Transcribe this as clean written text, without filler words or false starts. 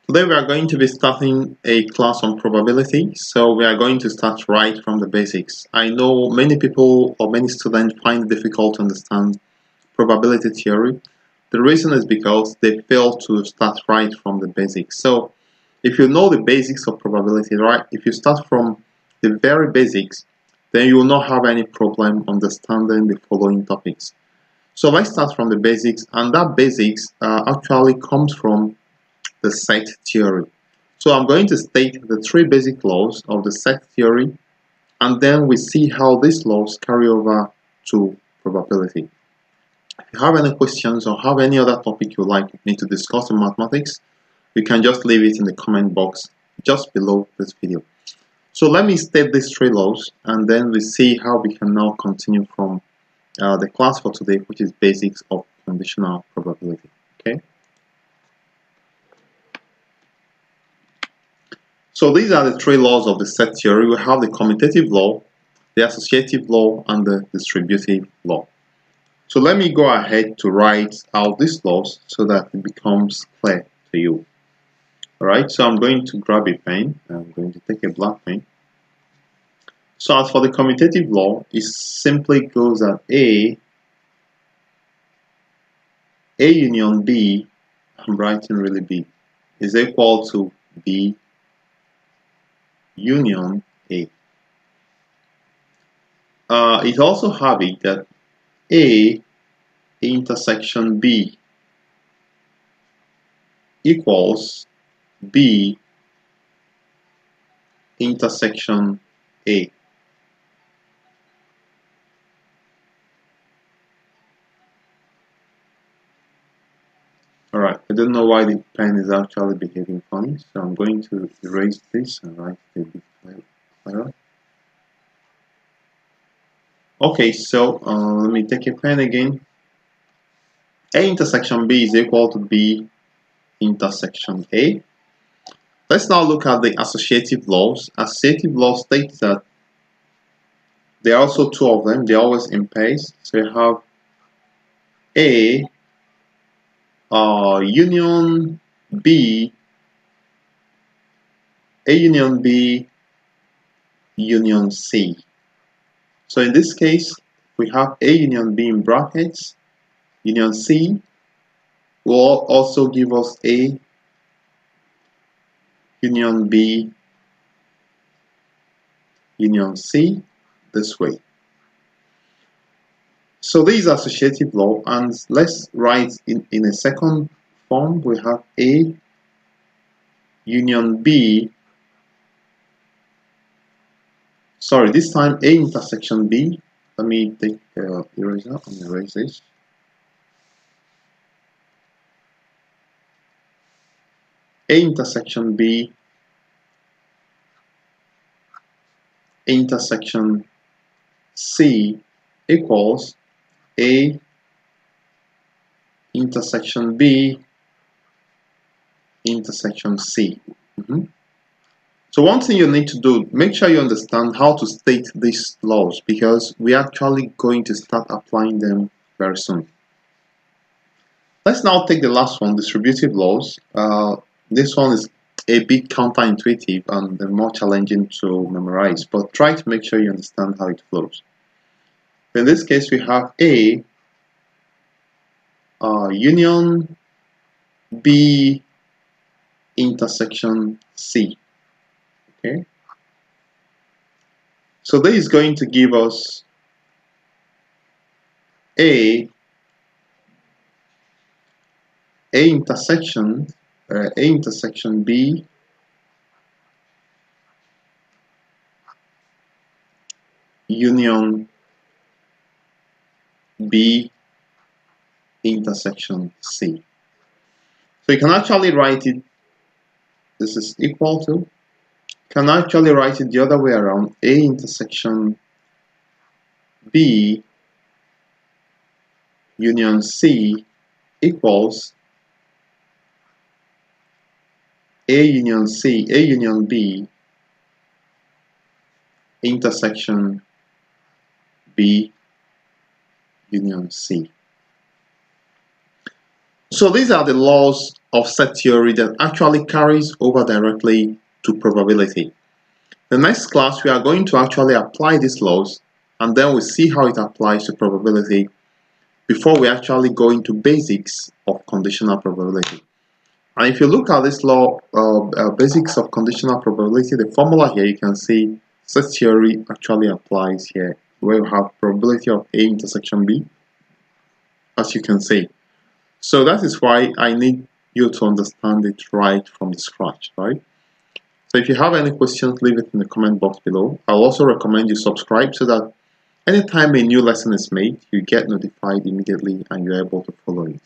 Today we are going to be starting a class on probability, so we are going to start right from the basics. I know many people or many students find it difficult to understand probability theory. The reason is because they fail to start right from the basics. So if you know the basics of probability, right, if you start from the very basics, then you will not have any problem understanding the following topics. So let's start from the basics, and that basics actually comes from the set theory. So I'm going to state the three basic laws of the set theory, and then we see how these laws carry over to probability. If you have any questions or have any other topic you'd like me to discuss in mathematics, you can just leave it in the comment box just below this video. So let me state these three laws, and then we see how we can now continue from the class for today, which is basics of conditional probability. Okay. So these are the three laws of the set theory. We have the commutative law, the associative law, and the distributive law. So let me go ahead to write out these laws so that it becomes clear to you. Alright, so I'm going to grab a pen. I'm going to take a black pen. So as for the commutative law, it simply goes that A union B, I'm writing really big, is equal to B union A. It also have it that A intersection B equals B intersection A. Alright, I don't know why the pen is actually behaving funny, so I'm going to erase this and write it a bit clearer. Okay, so let me take a pen again. A intersection B is equal to B intersection A. Let's now look at the associative laws. Associative law states that there are also two of them, they're always in pairs. So you have A union B, A union B, union C. So in this case, we have A union B in brackets, union C will also give us A union B, union C this way. So this is associative law, and let's write in a second form. We have A union B, sorry, this time A intersection B. Let me take eraser and erase this. A intersection B intersection C equals A intersection B intersection C. So one thing you need to do, make sure you understand how to state these laws, because we are actually going to start applying them very soon. Let's now take the last one, distributive laws. This one is a bit counterintuitive and more challenging to memorize, but try to make sure you understand how it flows. In this case, we have A union B intersection C. Okay. So this is going to give us A intersection B union B intersection C. So you can actually write it, this is equal to, you can actually write it the other way around, A intersection B union C equals A union C, A union B intersection B union C. So these are the laws of set theory that actually carries over directly to probability. The next class we are going to actually apply these laws, and then we'll see how it applies to probability before we actually go into basics of conditional probability. And if you look at this law, basics of conditional probability, the formula here, you can see set theory actually applies here, where we have probability of A intersection B, as you can see. So that is why I need you to understand it right from the scratch, right? So if you have any questions, leave it in the comment box below. I'll also recommend you subscribe so that anytime a new lesson is made, you get notified immediately and you're able to follow it.